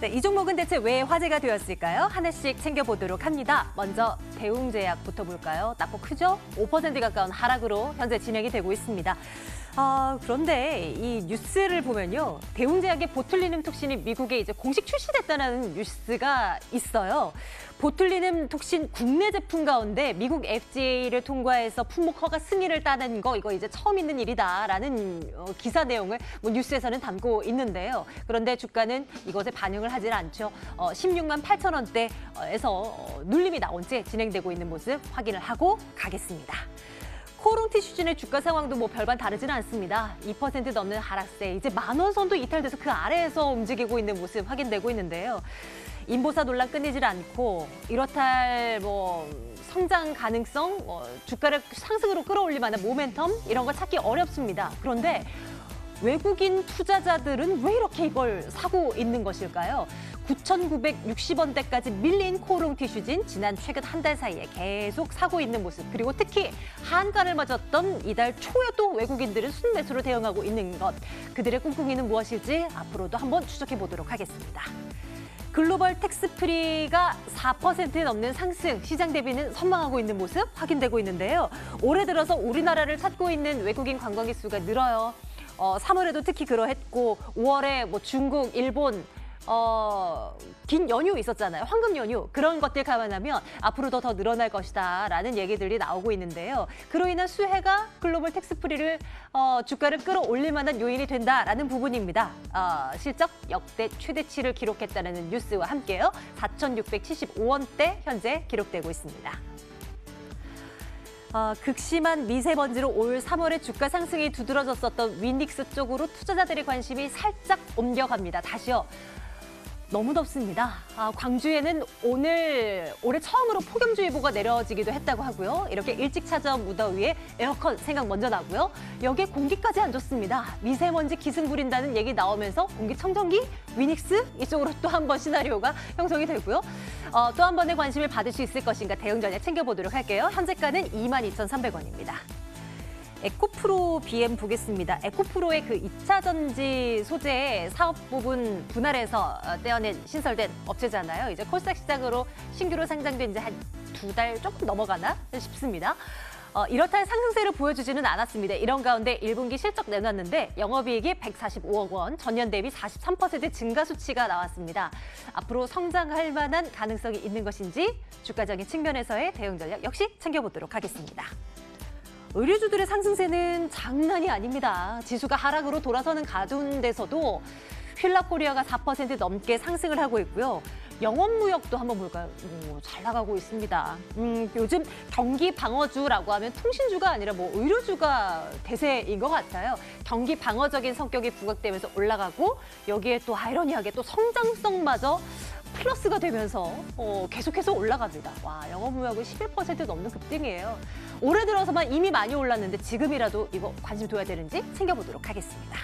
네, 이 종목은 대체 왜 화제가 되었을까요? 하나씩 챙겨보도록 합니다. 먼저 대웅제약부터 볼까요? 낙폭 크죠? 5% 가까운 하락으로 현재 진행이 되고 있습니다. 그런데 이 뉴스를 보면요. 대웅제약의 보툴리눔 톡신이 미국에 이제 공식 출시됐다는 뉴스가 있어요. 보툴리눔 톡신 국내 제품 가운데 미국 FDA를 통과해서 품목 허가 승인을 따는 거 이거 이제 처음 있는 일이다라는 기사 내용을 뉴스에서는 담고 있는데요. 그런데 주가는 이것에 반응을 하질 않죠. 16만 8천 원대에서 눌림이 나온 채 진행되고 있는 모습 확인을 하고 가겠습니다. 코롱티슈진의 주가 상황도 별반 다르지는 않습니다. 2% 넘는 하락세, 이제 10,000원 선도 이탈돼서 그 아래에서 움직이고 있는 모습 확인되고 있는데요. 인보사 논란 끊이질 않고 이렇다 할 성장 가능성, 주가를 상승으로 끌어올릴 만한 모멘텀 이런 거 찾기 어렵습니다. 그런데 외국인 투자자들은 왜 이렇게 이걸 사고 있는 것일까요? 9,960원대까지 밀린 코롱티슈진 지난 최근 한 달 사이에 계속 사고 있는 모습, 그리고 특히 한가를 맞았던 이달 초에도 외국인들은 순매수로 대응하고 있는 것, 그들의 꿍꿍이는 무엇일지 앞으로도 한번 추적해 보도록 하겠습니다. 글로벌 텍스프리가 4% 넘는 상승, 시장 대비는 선망하고 있는 모습 확인되고 있는데요. 올해 들어서 우리나라를 찾고 있는 외국인 관광객 수가 늘어요. 3월에도 특히 그러했고 5월에 중국, 일본 긴 연휴 있었잖아요. 황금 연휴. 그런 것들 감안하면 앞으로도 더 늘어날 것이다라는 얘기들이 나오고 있는데요. 그로 인한 수혜가 글로벌 텍스프리를 주가를 끌어올릴 만한 요인이 된다라는 부분입니다. 실적 역대 최대치를 기록했다는 뉴스와 함께요. 4,675원대 현재 기록되고 있습니다. 극심한 미세먼지로 올 3월에 주가 상승이 두드러졌었던 위닉스 쪽으로 투자자들의 관심이 살짝 옮겨갑니다. 다시요. 너무 덥습니다. 광주에는 올해 처음으로 폭염주의보가 내려지기도 했다고 하고요. 이렇게 일찍 찾아온 무더위에 에어컨 생각 먼저 나고요. 여기에 공기까지 안 좋습니다. 미세먼지 기승 부린다는 얘기 나오면서 공기청정기, 위닉스 이쪽으로 또 한 번 시나리오가 형성이 되고요. 또 한 번의 관심을 받을 수 있을 것인가 대응전략 챙겨보도록 할게요. 현재가는 22,300원입니다. 에코프로 BM 보겠습니다. 에코프로의 그 2차 전지 소재 사업 부분 분할해서 떼어낸 신설된 업체잖아요. 이제 코스닥 시장으로 신규로 상장된 지 한 2달 조금 넘어가나 싶습니다. 이렇다 할 상승세를 보여주지는 않았습니다. 이런 가운데 1분기 실적 내놨는데 영업이익이 145억 원, 전년 대비 43% 증가 수치가 나왔습니다. 앞으로 성장할 만한 가능성이 있는 것인지 주가적인 측면에서의 대응 전략 역시 챙겨보도록 하겠습니다. 의류주들의 상승세는 장난이 아닙니다. 지수가 하락으로 돌아서는 가운데서도 휠라코리아가 4% 넘게 상승을 하고 있고요. 영업무역도 한번 볼까요? 잘 나가고 있습니다. 요즘 경기 방어주라고 하면 통신주가 아니라 의료주가 대세인 것 같아요. 경기 방어적인 성격이 부각되면서 올라가고 여기에 또 아이러니하게 또 성장성마저 플러스가 되면서 계속해서 올라갑니다. 와, 영업무역은 11% 넘는 급등이에요. 올해 들어서만 이미 많이 올랐는데 지금이라도 이거 관심 둬야 되는지 챙겨보도록 하겠습니다.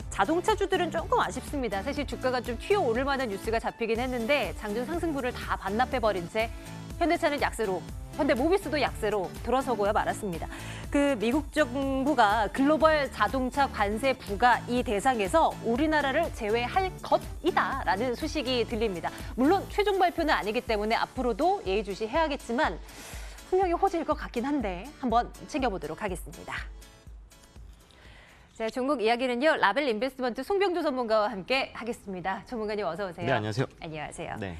자동차주들은 조금 아쉽습니다. 사실 주가가 좀 튀어오를 만한 뉴스가 잡히긴 했는데 장중 상승분을 다 반납해버린 채 현대차는 약세로, 현대모비스도 약세로 들어서고야 말았습니다. 그 미국 정부가 글로벌 자동차 관세 부과 이 대상에서 우리나라를 제외할 것이다라는 소식이 들립니다. 물론 최종 발표는 아니기 때문에 앞으로도 예의주시해야겠지만 분명히 호재일 것 같긴 한데 한번 챙겨보도록 하겠습니다. 자, 종목 이야기는요. 라벨 인베스트먼트 송병조 전문가와 함께 하겠습니다. 전문가님 어서 오세요. 네, 안녕하세요. 안녕하세요. 네.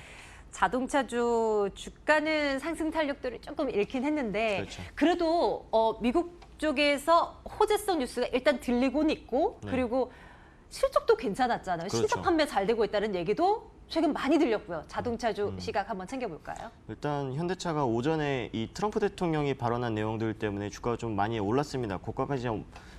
자동차주 주가는 상승 탄력도를 조금 잃긴 했는데 그렇죠. 그래도 미국 쪽에서 호재성 뉴스가 일단 들리고는 있고 네. 그리고 실적도 괜찮았잖아요. 그렇죠. 신차 판매 잘 되고 있다는 얘기도 최근 많이 들렸고요. 자동차주 시각 한번 챙겨볼까요? 일단 현대차가 오전에 이 트럼프 대통령이 발언한 내용들 때문에 주가가 좀 많이 올랐습니다. 고가까지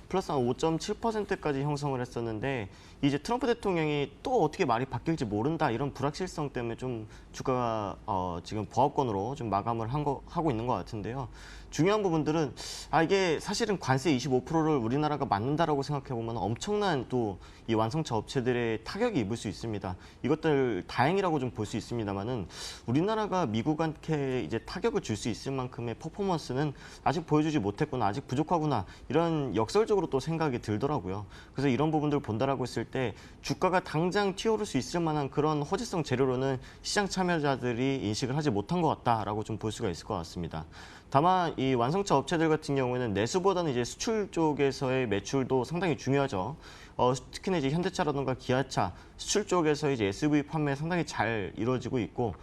플러스 한 5.7%까지 형성을 했었는데 이제 트럼프 대통령이 또 어떻게 말이 바뀔지 모른다 이런 불확실성 때문에 좀 주가가 지금 보합권으로 좀 마감을 하고 있는 것 같은데요. 중요한 부분들은 이게 사실은 관세 25%를 우리나라가 맞는다라고 생각해 보면 엄청난 또 이 완성차 업체들의 타격이 입을 수 있습니다. 이것들 다행이라고 좀 볼 수 있습니다만은 우리나라가 미국한테 이제 타격을 줄 수 있을 만큼의 퍼포먼스는 아직 보여주지 못했구나, 아직 부족하구나 이런 역설적으로 긍정적으로 또 생각이 들더라고요. 그래서 이런 부분들을 본다라고 했을 때 주가가 당장 튀어오를 수 있을 만한 그런 호재성 재료로는 시장 참여자들이 인식을 하지 못한 것 같다라고 좀 볼 수가 있을 것 같습니다. 다만 이 완성차 업체들 같은 경우에는 내수보다는 이제 수출 쪽에서의 매출도 상당히 중요하죠. 특히나 이제 현대차라든가 기아차 수출 쪽에서 이제 SUV 판매 상당히 잘 이루어지고 있고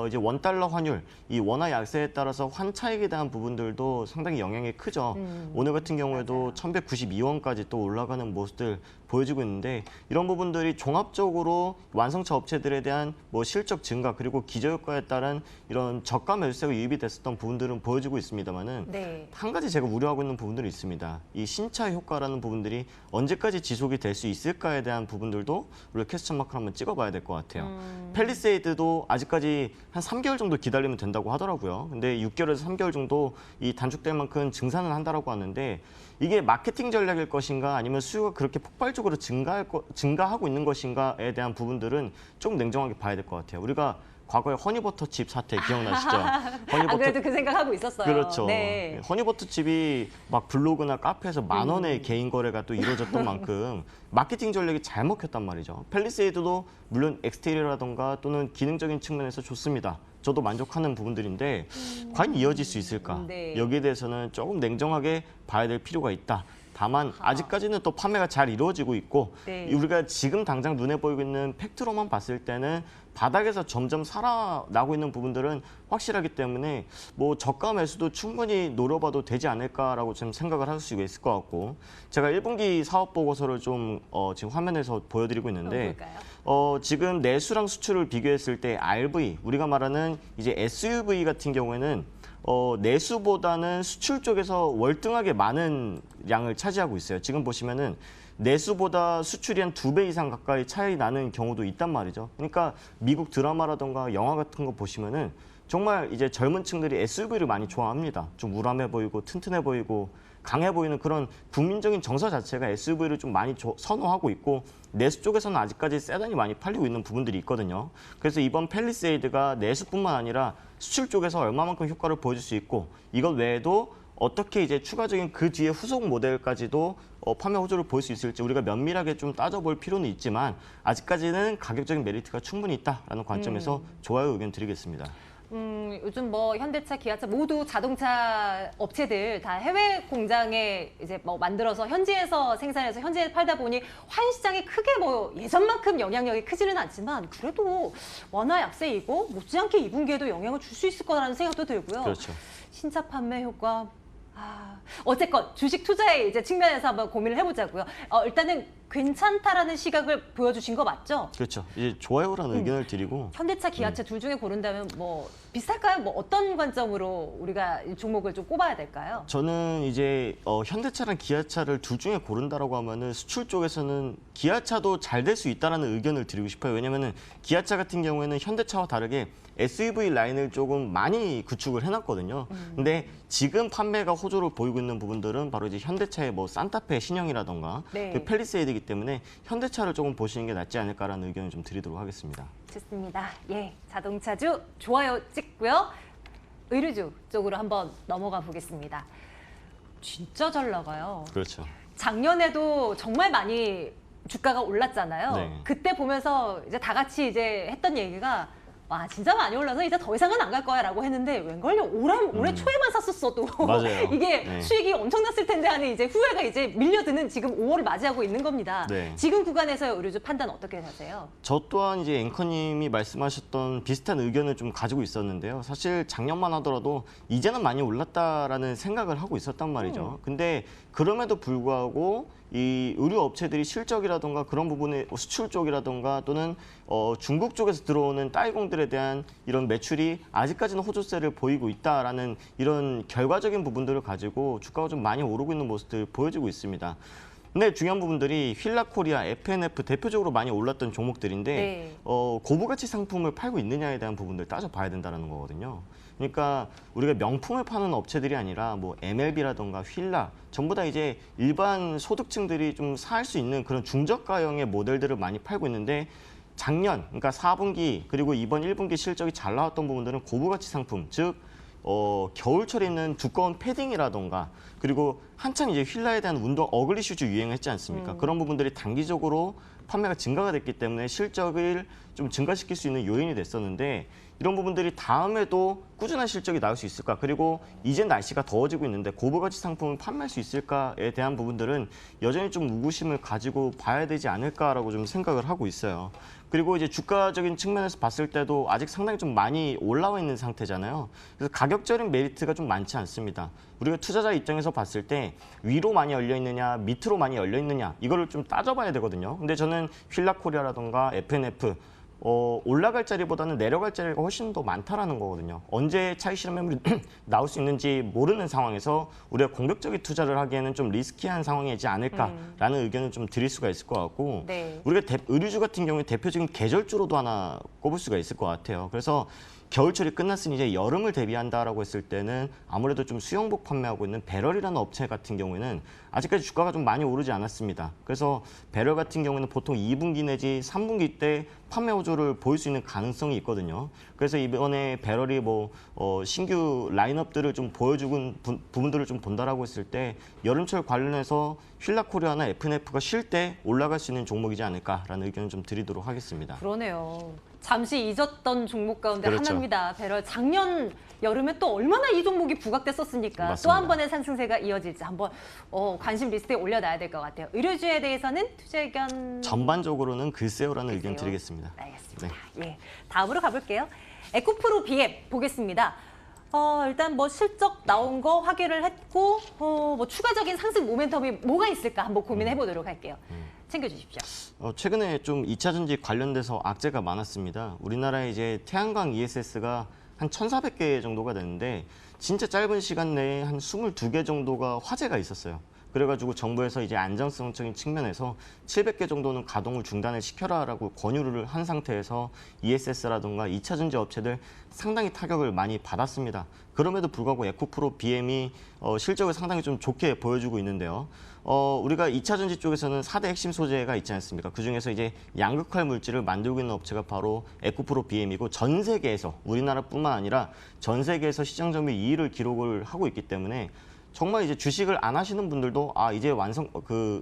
이제 원달러 환율, 이 원화 약세에 따라서 환차익에 대한 부분들도 상당히 영향이 크죠. 오늘 같은 경우에도 1,192원까지 또 올라가는 모습들 보여지고 있는데 이런 부분들이 종합적으로 완성차 업체들에 대한 뭐 실적 증가 그리고 기저효과에 따른 이런 저가 매수세가 유입이 됐었던 부분들은 보여지고 있습니다만은 네. 한 가지 제가 우려하고 있는 부분들이 있습니다. 이 신차 효과라는 부분들이 언제까지 지속이 될 수 있을까에 대한 부분들도 우리가 퀘스천 마크를 한번 찍어봐야 될 것 같아요. 팰리세이드도 아직까지 한 3개월 정도 기다리면 된다고 하더라고요. 근데 6개월에서 3개월 정도 이 단축될 만큼 증산을 한다라고 하는데 이게 마케팅 전략일 것인가 아니면 수요가 그렇게 폭발적으로 증가하고 있는 것인가에 대한 부분들은 좀 냉정하게 봐야 될 것 같아요. 우리가 과거에 허니버터칩 사태 기억나시죠? 안 그래도 그 생각하고 있었어요. 그렇죠. 네. 허니버터칩이 막 블로그나 카페에서 10,000원의 개인 거래가 또 이루어졌던 만큼 마케팅 전략이 잘 먹혔단 말이죠. 팰리세이드도 물론 엑스테리어라던가 또는 기능적인 측면에서 좋습니다. 저도 만족하는 부분들인데 과연 이어질 수 있을까? 네. 여기에 대해서는 조금 냉정하게 봐야 될 필요가 있다. 다만 아직까지는 또 판매가 잘 이루어지고 있고 네. 우리가 지금 당장 눈에 보이고 있는 팩트로만 봤을 때는 바닥에서 점점 살아나고 있는 부분들은 확실하기 때문에 뭐 저가 매수도 충분히 노려봐도 되지 않을까라고 좀 생각을 할 수 있을 것 같고 제가 1분기 사업 보고서를 좀 지금 화면에서 보여드리고 있는데 볼까요? 지금 내수랑 수출을 비교했을 때 RV 우리가 말하는 이제 SUV 같은 경우에는 내수보다는 수출 쪽에서 월등하게 많은 양을 차지하고 있어요. 지금 보시면은 내수보다 수출이 한 2배 이상 가까이 차이 나는 경우도 있단 말이죠. 그러니까 미국 드라마라던가 영화 같은 거 보시면은 정말 이제 젊은 층들이 SUV를 많이 좋아합니다. 좀 우람해 보이고 튼튼해 보이고 강해 보이는 그런 국민적인 정서 자체가 SUV를 좀 많이 선호하고 있고 내수 쪽에서는 아직까지 세단이 많이 팔리고 있는 부분들이 있거든요. 그래서 이번 팰리세이드가 내수뿐만 아니라 수출 쪽에서 얼마만큼 효과를 보여줄 수 있고 이것 외에도 어떻게 이제 추가적인 그 뒤에 후속 모델까지도 판매 호조를 볼 수 있을지 우리가 면밀하게 좀 따져볼 필요는 있지만 아직까지는 가격적인 메리트가 충분히 있다라는 관점에서 좋아요 의견 드리겠습니다. 요즘 뭐 현대차, 기아차 모두 자동차 업체들 다 해외 공장에 이제 뭐 만들어서 현지에서 생산해서 현지에 팔다 보니 환 시장이 크게 뭐 예전만큼 영향력이 크지는 않지만 그래도 원화 약세이고 못지않게 2분기에도 영향을 줄 수 있을 거라는 생각도 들고요. 그렇죠. 신차 판매 효과. 어쨌건 주식 투자의 이제 측면에서 한번 고민을 해보자고요. 일단은 괜찮다라는 시각을 보여주신 거 맞죠? 그렇죠. 이제 좋아요라는 의견을 드리고 현대차, 기아차 둘 중에 고른다면 뭐 비쌀까요? 뭐 어떤 관점으로 우리가 이 종목을 좀 꼽아야 될까요? 저는 이제 현대차랑 기아차를 둘 중에 고른다라고 하면은 수출 쪽에서는 기아차도 잘 될 수 있다라는 의견을 드리고 싶어요. 왜냐면은 기아차 같은 경우에는 현대차와 다르게 SUV 라인을 조금 많이 구축을 해놨거든요. 근데 지금 판매가 호조를 보이고 있는 부분들은 바로 이제 현대차의 뭐 산타페 신형이라던가 네. 그 팰리세이드이기 때문에 현대차를 조금 보시는 게 낫지 않을까라는 의견을 좀 드리도록 하겠습니다. 좋습니다. 예, 자동차주 좋아요 찍고요. 의류주 쪽으로 한번 넘어가 보겠습니다. 진짜 잘 나가요. 그렇죠. 작년에도 정말 많이 주가가 올랐잖아요. 네. 그때 보면서 이제 다 같이 이제 했던 얘기가 와 진짜 많이 올라서 이제 더 이상은 안 갈 거야라고 했는데 웬걸요 올해 초에만 샀었어도 맞아요. 이게 네. 수익이 엄청났을 텐데 하는 이제 후회가 이제 밀려드는 지금 5월을 맞이하고 있는 겁니다. 네. 지금 구간에서의 의류주 판단 어떻게 하세요? 저 또한 이제 앵커님이 말씀하셨던 비슷한 의견을 좀 가지고 있었는데요. 사실 작년만 하더라도 이제는 많이 올랐다라는 생각을 하고 있었단 말이죠. 근데 그럼에도 불구하고 이 의류 업체들이 실적이라던가 그런 부분에 수출 쪽이라던가 또는 중국 쪽에서 들어오는 따이공들에 대한 이런 매출이 아직까지는 호조세를 보이고 있다라는 이런 결과적인 부분들을 가지고 주가가 좀 많이 오르고 있는 모습들 보여지고 있습니다. 근데 중요한 부분들이 휠라코리아, FNF 대표적으로 많이 올랐던 종목들인데 네. 고부가치 상품을 팔고 있느냐에 대한 부분들 따져봐야 된다는 거거든요. 그러니까 우리가 명품을 파는 업체들이 아니라 뭐 MLB라던가 휠라 전부 다 이제 일반 소득층들이 좀 살 수 있는 그런 중저가형의 모델들을 많이 팔고 있는데 작년 그러니까 4분기 그리고 이번 1분기 실적이 잘 나왔던 부분들은 고부가치 상품 즉 겨울철에 입는 두꺼운 패딩이라던가 그리고 한창 이제 휠라에 대한 운동 어글리 슈즈 유행했지 않습니까? 그런 부분들이 단기적으로 판매가 증가가 됐기 때문에 실적을 좀 증가시킬 수 있는 요인이 됐었는데 이런 부분들이 다음에도 꾸준한 실적이 나올 수 있을까? 그리고 이제 날씨가 더워지고 있는데 고부가치 상품을 판매할 수 있을까에 대한 부분들은 여전히 좀 의구심을 가지고 봐야 되지 않을까라고 좀 생각을 하고 있어요. 그리고 이제 주가적인 측면에서 봤을 때도 아직 상당히 좀 많이 올라와 있는 상태잖아요. 그래서 가격적인 메리트가 좀 많지 않습니다. 우리가 투자자 입장에서 봤을 때 위로 많이 열려 있느냐, 밑으로 많이 열려 있느냐 이거를 좀 따져봐야 되거든요. 근데 저는 휠라코리아라던가 FNF 올라갈 자리보다는 내려갈 자리가 훨씬 더 많다라는 거거든요. 언제 차익 실현 매물이 나올 수 있는지 모르는 상황에서 우리가 공격적인 투자를 하기에는 좀 리스키한 상황이지 않을까라는 의견을 좀 드릴 수가 있을 것 같고 네. 우리가 의류주 같은 경우에 대표적인 계절주로도 하나 꼽을 수가 있을 것 같아요. 그래서 겨울철이 끝났으니 이제 여름을 대비한다라고 했을 때는 아무래도 좀 수영복 판매하고 있는 배럴이라는 업체 같은 경우에는 아직까지 주가가 좀 많이 오르지 않았습니다. 그래서 배럴 같은 경우는 보통 2분기 내지 3분기 때 판매 호조를 보일 수 있는 가능성이 있거든요. 그래서 이번에 배럴이 신규 라인업들을 좀 보여주는 부분들을 좀 본다라고 했을 때 여름철 관련해서 휠라코리아나 FNF가 쉴 때 올라갈 수 있는 종목이지 않을까라는 의견을 좀 드리도록 하겠습니다. 그러네요. 잠시 잊었던 종목 가운데 그렇죠. 하나입니다. 배럴 작년 여름에 또 얼마나 이 종목이 부각됐었습니까? 맞습니다. 또 한 번의 상승세가 이어질지 한번 관심 리스트에 올려놔야 될 것 같아요. 의료주에 대해서는 투자 의견 전반적으로는 글쎄요라는 의견 글쎄요. 드리겠습니다. 알겠습니다. 예, 다음으로 가볼게요. 에코프로 BM 보겠습니다. 일단 실적 나온 거 확인을 했고 추가적인 상승 모멘텀이 뭐가 있을까 한번 고민해 보도록 할게요. 챙겨주십시오. 최근에 좀 2차 전지 관련돼서 악재가 많았습니다. 우리나라에 이제 태양광 ESS가 한 1,400개 정도가 되는데 진짜 짧은 시간 내에 한 22개 정도가 화재가 있었어요. 그래가지고 정부에서 이제 안정성적인 측면에서 700개 정도는 가동을 중단을 시켜라라고 권유를 한 상태에서 ESS라든가 2차 전지 업체들 상당히 타격을 많이 받았습니다. 그럼에도 불구하고 에코프로 BM이 실적을 상당히 좀 좋게 보여주고 있는데요. 우리가 2차 전지 쪽에서는 4대 핵심 소재가 있지 않습니까? 그중에서 이제 양극화 물질을 만들고 있는 업체가 바로 에코프로 BM이고 전 세계에서 우리나라뿐만 아니라 전 세계에서 시장 점유율 2위를 기록을 하고 있기 때문에 정말 이제 주식을 안 하시는 분들도 이제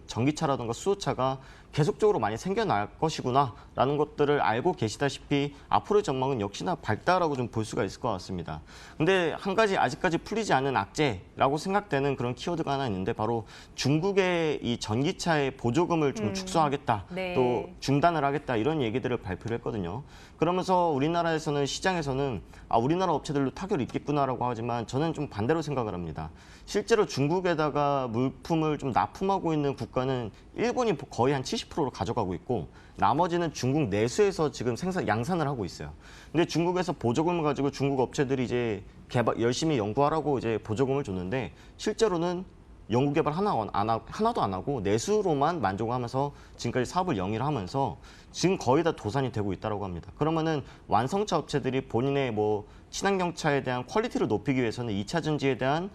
전기차라든가 수소차가 계속적으로 많이 생겨날 것이구나라는 것들을 알고 계시다시피 앞으로의 전망은 역시나 밝다라고 좀 볼 수가 있을 것 같습니다. 근데 한 가지 아직까지 풀리지 않은 악재라고 생각되는 그런 키워드가 하나 있는데 바로 중국의 이 전기차의 보조금을 좀 축소하겠다, 네. 또 중단을 하겠다 이런 얘기들을 발표를 했거든요. 그러면서 우리나라에서는 시장에서는 우리나라 업체들도 타격이 있겠구나라고 하지만 저는 좀 반대로 생각을 합니다. 실제로 중국에다가 물품을 좀 납품하고 있는 국가는 일본이 거의 한 70%를 가져가고 있고 나머지는 중국 내수에서 지금 양산을 하고 있어요. 근데 중국에서 보조금을 가지고 중국 업체들이 이제 열심히 연구하라고 이제 보조금을 줬는데 실제로는 연구 개발 하나도 안 하고 내수로만 만족하면서 지금까지 사업을 영위하면서 지금 거의 다 도산이 되고 있다고 합니다. 그러면은 완성차 업체들이 본인의 친환경차에 대한 퀄리티를 높이기 위해서는 2차 전지에 대한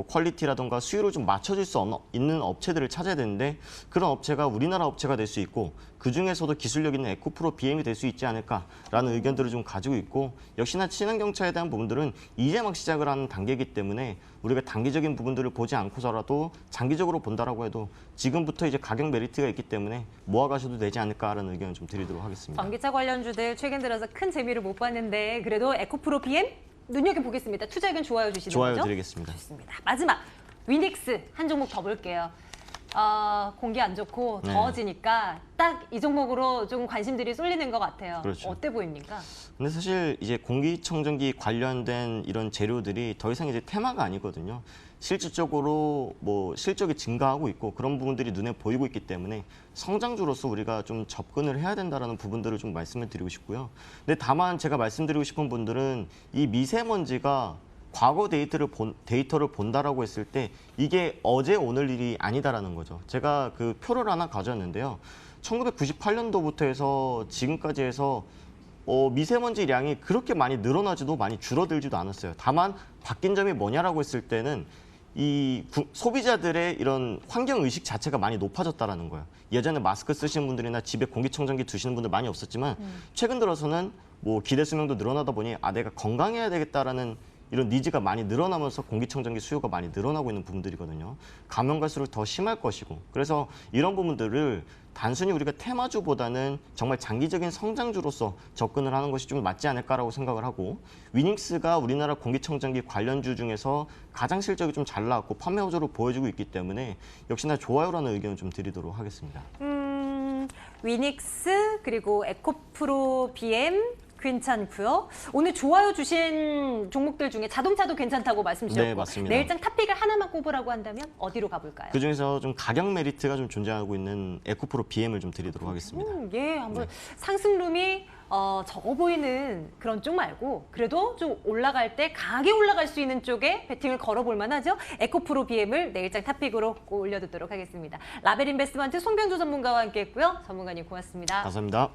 퀄리티라든가 수요를 좀 맞춰줄 수 있는 업체들을 찾아야 되는데 그런 업체가 우리나라 업체가 될 수 있고 그중에서도 기술력 있는 에코프로 BM이 될 수 있지 않을까라는 의견들을 좀 가지고 있고 역시나 친환경차에 대한 부분들은 이제 막 시작을 하는 단계이기 때문에 우리가 단기적인 부분들을 보지 않고서라도 장기적으로 본다라고 해도 지금부터 이제 가격 메리트가 있기 때문에 모아가셔도 되지 않을까라는 의견을 좀 드리도록 하겠습니다. 전기차 관련주들 최근 들어서 큰 재미를 못 봤는데 그래도 에코프로 BM 눈여겨보겠습니다. 투자 의견 좋아요 주시는 좋아요 거죠? 드리겠습니다. 좋습니다. 마지막 위닉스 한 종목 더 볼게요. 공기 안 좋고 네. 더워지니까 딱 이 종목으로 좀 관심들이 쏠리는 것 같아요. 그렇죠. 어때 보입니까? 근데 사실 이제 공기청정기 관련된 이런 재료들이 더 이상 이제 테마가 아니거든요. 실질적으로 실적이 증가하고 있고 그런 부분들이 눈에 보이고 있기 때문에 성장주로서 우리가 좀 접근을 해야 된다라는 부분들을 좀 말씀을 드리고 싶고요. 근데 다만 제가 말씀드리고 싶은 분들은 이 미세먼지가 과거 데이터를 본다라고 했을 때 이게 어제 오늘 일이 아니다라는 거죠. 제가 그 표를 하나 가져왔는데요. 1998년도부터 해서 지금까지 해서 미세먼지량이 그렇게 많이 늘어나지도 많이 줄어들지도 않았어요. 다만 바뀐 점이 뭐냐라고 했을 때는 이 소비자들의 이런 환경 의식 자체가 많이 높아졌다라는 거예요. 예전에 마스크 쓰시는 분들이나 집에 공기청정기 두시는 분들 많이 없었지만 최근 들어서는 기대 수명도 늘어나다 보니 내가 건강해야 되겠다라는 이런 니즈가 많이 늘어나면서 공기청정기 수요가 많이 늘어나고 있는 부분들이거든요. 가면 갈수록 더 심할 것이고 그래서 이런 부분들을 단순히 우리가 테마주보다는 정말 장기적인 성장주로서 접근을 하는 것이 좀 맞지 않을까라고 생각을 하고 위닉스가 우리나라 공기청정기 관련주 중에서 가장 실적이 좀 잘 나왔고 판매 호조로 보여지고 있기 때문에 역시나 좋아요라는 의견을 좀 드리도록 하겠습니다. 위닉스 그리고 에코프로 BM 괜찮고요. 오늘 좋아요 주신 종목들 중에 자동차도 괜찮다고 말씀 주셨고 네, 맞습니다. 내일장 탑픽을 하나만 꼽으라고 한다면 어디로 가볼까요? 그중에서 좀 가격 메리트가 좀 존재하고 있는 에코프로 BM을 좀 드리도록 하겠습니다. 예, 한번 상승룸이 적어 보이는 그런 쪽 말고 그래도 좀 올라갈 때 강하게 올라갈 수 있는 쪽에 배팅을 걸어볼 만하죠. 에코프로 BM을 내일장 탑픽으로 꼭 올려두도록 하겠습니다. 라벨 인베스트먼트 송병주 전문가와 함께했고요. 전문가님 고맙습니다. 감사합니다.